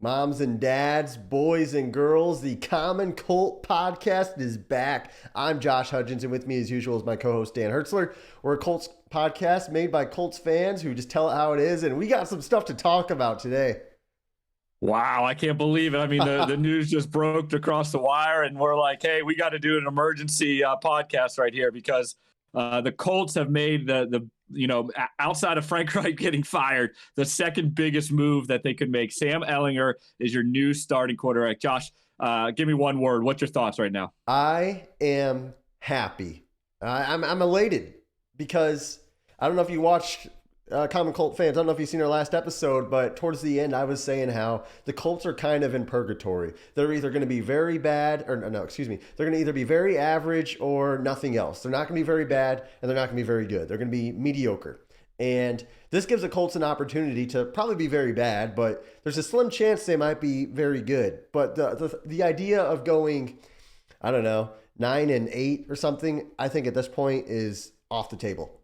Moms and dads, boys and girls, the Common Colt Podcast is back. I'm Josh Hudgens, and with me as usual is my co-host Dan Hertzler. We're a Colts podcast made by Colts fans who just tell it how it is, and we got some stuff to talk about today. Wow, I can't believe it. I mean, the news just broke across the wire, and we're like, hey, we got to do an emergency podcast right here because the Colts have made the outside of Frank Reich getting fired, the second biggest move that they could make. Sam Ehlinger is your new starting quarterback. Josh, give me one word. What's your thoughts right now? I am happy. I'm elated because I don't know if you watched Common Colt fans. I don't know if you've seen our last episode, but towards the end, I was saying how the Colts are kind of in purgatory. They're either going to be very bad or no, excuse me. They're going to either be very average or nothing else. They're not going to be very bad and they're not going to be very good. They're going to be mediocre. And this gives the Colts an opportunity to probably be very bad, but there's a slim chance they might be very good. But the idea of going, I don't know, 9-8 or something, I think at this point is off the table.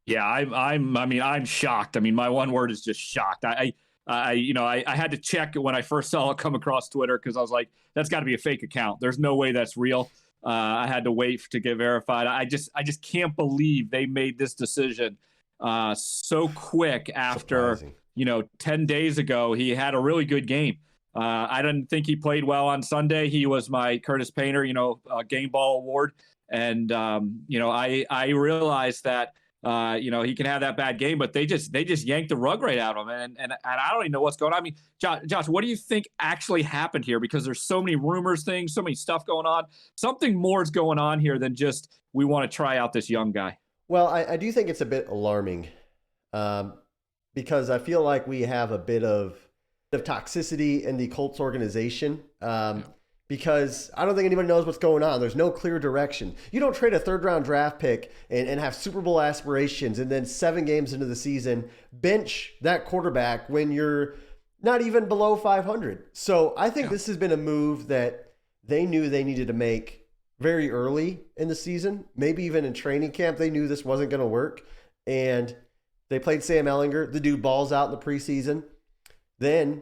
Yeah, I'm shocked. I mean, my one word is just shocked. I had to check when I first saw it come across Twitter because I was like, that's got to be a fake account. There's no way that's real. I had to wait to get verified. I just can't believe they made this decision so quick after, Surprising. 10 days ago, he had a really good game. I didn't think he played well on Sunday. He was my Curtis Painter, game ball award. And, I realized that, he can have that bad game, but they just yanked the rug right out of him. And I don't even know what's going on. I mean, Josh, what do you think actually happened here? Because there's so many rumors, so many stuff going on. Something more is going on here than just we want to try out this young guy. Well, I do think it's a bit alarming because I feel like we have a bit of toxicity in the Colts organization. Because I don't think anybody knows what's going on. There's no clear direction. You don't trade a third-round draft pick and have Super Bowl aspirations and then 7 games into the season bench that quarterback when you're not even below 500. So I think this has been a move that they knew they needed to make very early in the season, maybe even in training camp. They knew this wasn't going to work, and they played Sam Ehlinger. The dude balls out in the preseason. Then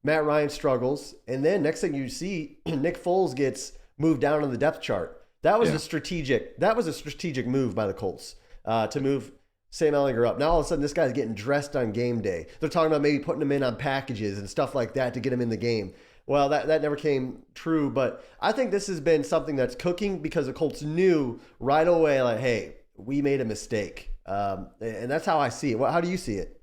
Matt Ryan struggles, and then next thing you see, Nick Foles gets moved down on the depth chart. That was a strategic move by the Colts to move Sam Ehlinger up. Now all of a sudden this guy's getting dressed on game day. They're talking about maybe putting him in on packages and stuff like that to get him in the game. Well, that never came true, but I think this has been something that's cooking because the Colts knew right away, like, hey, we made a mistake. And that's how I see it. How do you see it?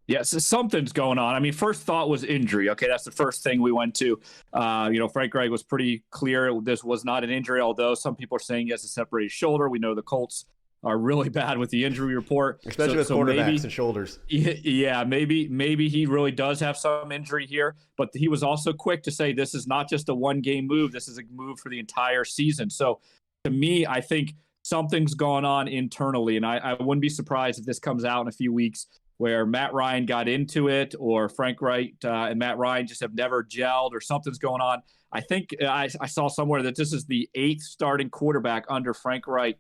Yeah, so something's going on. I mean, first thought was injury. Okay, that's the first thing we went to. Frank Reich was pretty clear this was not an injury, although some people are saying he has a separated shoulder. We know the Colts are really bad with the injury report. Especially with quarterbacks and shoulders. Yeah, maybe he really does have some injury here, but he was also quick to say this is not just a one-game move. This is a move for the entire season. So to me, I think something's gone on internally, and I wouldn't be surprised if this comes out in a few weeks where Matt Ryan got into it or Frank Reich and Matt Ryan just have never gelled or something's going on. I think I saw somewhere that this is the 8th starting quarterback under Frank Reich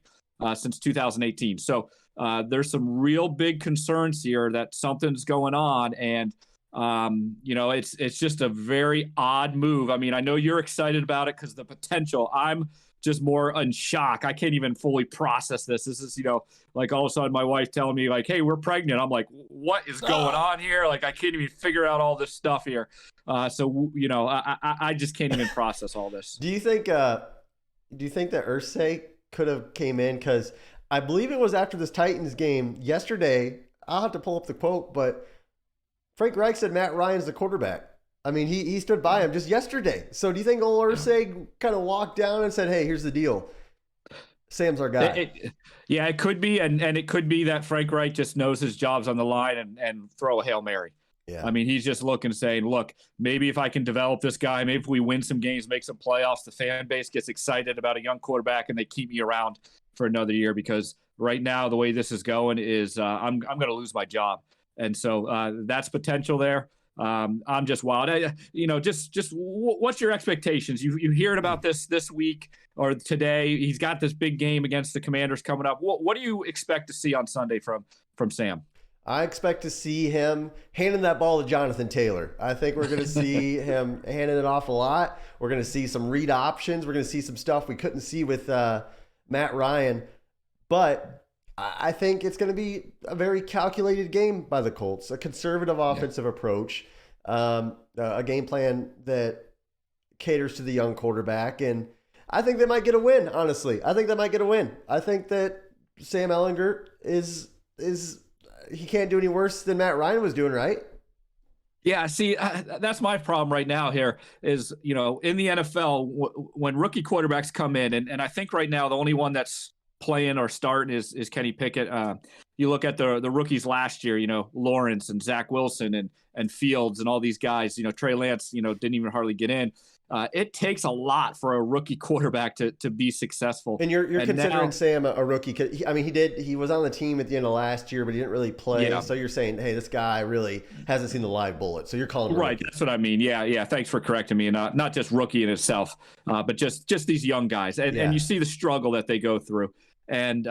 since 2018. So there's some real big concerns here that something's going on. And, it's just a very odd move. I mean, I know you're excited about it because the potential. I'm just more in shock. I can't even fully process this. This is, like all of a sudden my wife telling me like, hey, we're pregnant. I'm like, what is going on here? Like, I can't even figure out all this stuff here. I just can't even process all this. Do you think that Irsay could have came in? Because I believe it was after this Titans game yesterday. I'll have to pull up the quote, but Frank Reich said Matt Ryan's the quarterback. I mean, he stood by him just yesterday. So do you think old Irsay kind of walked down and said, hey, here's the deal. Sam's our guy. It could be. And it could be that Frank Reich just knows his job's on the line and throw a Hail Mary. Yeah. I mean, he's just looking, saying, look, maybe if I can develop this guy, maybe if we win some games, make some playoffs, the fan base gets excited about a young quarterback and they keep me around for another year, because right now the way this is going is I'm going to lose my job. And so that's potential there. I'm just wild. Just what's your expectations? You hearing about this week or today? He's got this big game against the Commanders coming up. What do you expect to see on Sunday from Sam? I expect to see him handing that ball to Jonathan Taylor. I think we're going to see him handing it off a lot. We're going to see some read options. We're going to see some stuff we couldn't see with Matt Ryan. But I think it's going to be a very calculated game by the Colts, a conservative offensive approach, a game plan that caters to the young quarterback. And I think they might get a win, honestly. I think they might get a win. I think that Sam Ehlinger is he can't do any worse than Matt Ryan was doing, right? Yeah, see, that's my problem right now here is, in the NFL, when rookie quarterbacks come in, and I think right now the only one that's playing or starting is Kenny Pickett. You look at the rookies last year, Lawrence and Zach Wilson and Fields and all these guys, Trey Lance, didn't even hardly get in. It takes a lot for a rookie quarterback to be successful. And you're considering now, Sam a rookie. He was on the team at the end of last year, but he didn't really play. Yeah. So you're saying, hey, this guy really hasn't seen the live bullet. So you're calling him right. Rookie. That's what I mean. Yeah. Thanks for correcting me. And not just rookie in itself, but just these young guys. And you see the struggle that they go through. And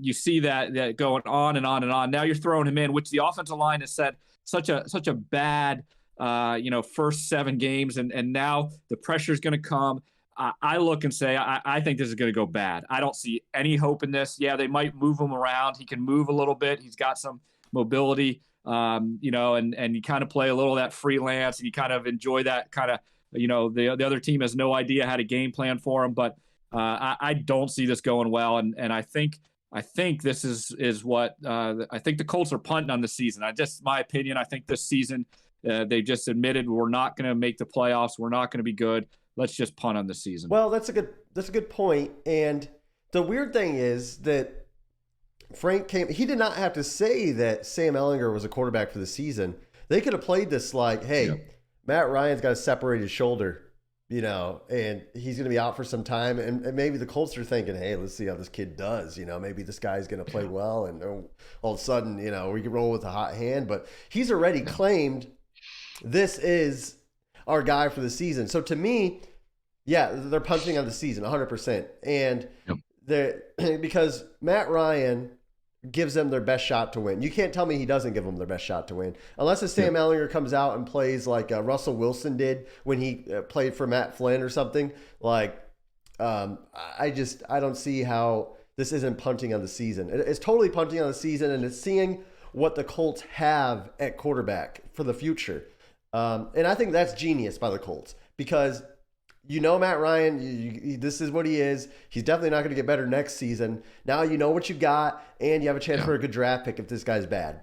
you see that going on and on and on. Now you're throwing him in, which the offensive line has said such a bad first 7 games, and now the pressure is going to come. I look and say, I think this is going to go bad. I don't see any hope in this. Yeah, they might move him around. He can move a little bit. He's got some mobility, and you kind of play a little of that freelance, and you kind of enjoy that kind of, the other team has no idea how to game plan for him, but I don't see this going well, and I think this is what I think the Colts are punting on the season. My opinion, I think this season. They just admitted we're not going to make the playoffs. We're not going to be good. Let's just punt on the season. Well, that's a good point. And the weird thing is that he did not have to say that Sam Ehlinger was a quarterback for the season. They could have played this like, hey, Matt Ryan's got a separated shoulder, and he's going to be out for some time. And maybe the Colts are thinking, hey, let's see how this kid does. Maybe this guy's going to play well. And all of a sudden, we can roll with a hot hand. But he's already claimed this is our guy for the season. So to me, they're punching on the season 100%. And because Matt Ryan gives them their best shot to win. You can't tell me he doesn't give them their best shot to win. Unless Sam Ehlinger comes out and plays like Russell Wilson did when he played for Matt Flynn or something. Like, I don't see how this isn't punting on the season. It's totally punting on the season, and it's seeing what the Colts have at quarterback for the future. And I think that's genius by the Colts because Matt Ryan, this is what he is. He's definitely not going to get better next season. Now you know what you got, and you have a chance for a good draft pick if this guy's bad.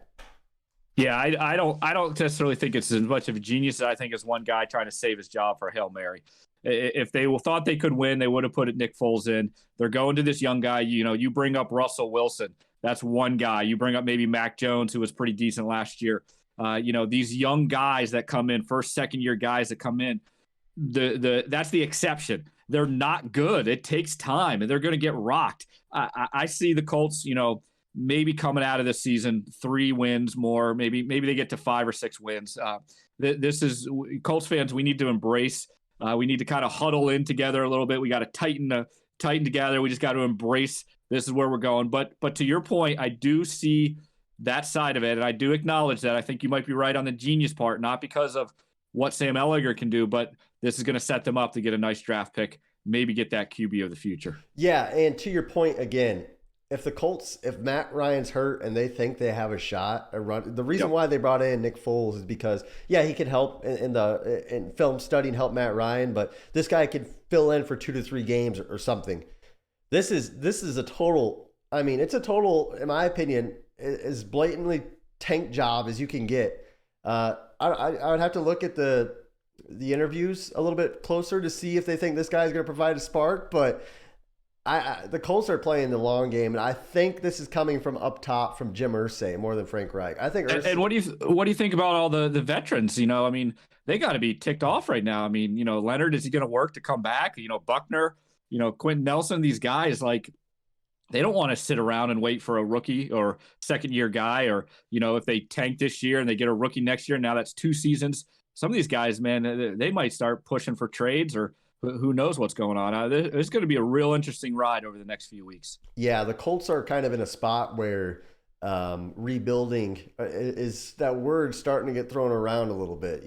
Yeah, I don't necessarily think it's as much of a genius as I think it's one guy trying to save his job for a Hail Mary. If they thought they could win, they would have put Nick Foles in. They're going to this young guy. You bring up Russell Wilson. That's one guy. You bring up maybe Mac Jones, who was pretty decent last year. These young guys that come in, first, second year guys that come in, that's the exception. They're not good. It takes time, and they're going to get rocked. I see the Colts, maybe coming out of this season 3 wins more. Maybe they get to 5 or 6 wins. This is Colts fans. We need to embrace. We need to kind of huddle in together a little bit. We got to tighten together. We just got to embrace. This is where we're going. But to your point, I do see that side of it, and I do acknowledge that. I think you might be right on the genius part, not because of what Sam Ehlinger can do, but this is going to set them up to get a nice draft pick, maybe get that QB of the future. Yeah, and to your point again, if Matt Ryan's hurt and they think they have a shot, the reason why they brought in Nick Foles is because he could help in film study and help Matt Ryan, but this guy could fill in for 2 to 3 games or something. This is a total. I mean, it's a total, in my opinion, as blatantly tank job as you can get. I would have to look at the interviews a little bit closer to see if they think this guy's going to provide a spark, but the Colts are playing the long game, and I think this is coming from up top from Jim Irsay more than Frank Reich. I think. And what do you think about all the veterans? I mean, they got to be ticked off right now. I mean, Leonard, is he going to work to come back? Buckner, Quentin Nelson, these guys, like, they don't want to sit around and wait for a rookie or second-year guy, or if they tank this year and they get a rookie next year, now that's 2 seasons. Some of these guys, man, they might start pushing for trades, or who knows what's going on. It's going to be a real interesting ride over the next few weeks. Yeah, the Colts are kind of in a spot where rebuilding is that word starting to get thrown around a little bit.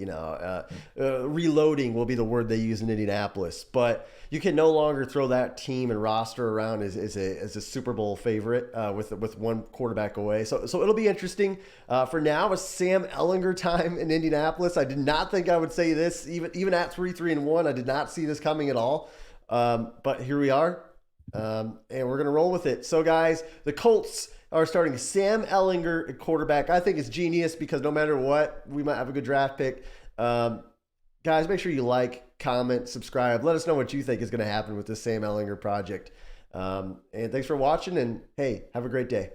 Reloading will be the word they use in Indianapolis, but you can no longer throw that team and roster around as a Super Bowl favorite with one quarterback away. So it'll be interesting. For now, it's Sam Ehlinger time in Indianapolis. I did not think I would say this even at 3-1. I did not see this coming at all. But here we are, and we're gonna roll with it. So guys, the Colts are starting Sam Ehlinger at quarterback. I think it's genius because no matter what, we might have a good draft pick. Guys, make sure you like, comment, subscribe. Let us know what you think is going to happen with this Sam Ehlinger project. And thanks for watching, and hey, have a great day.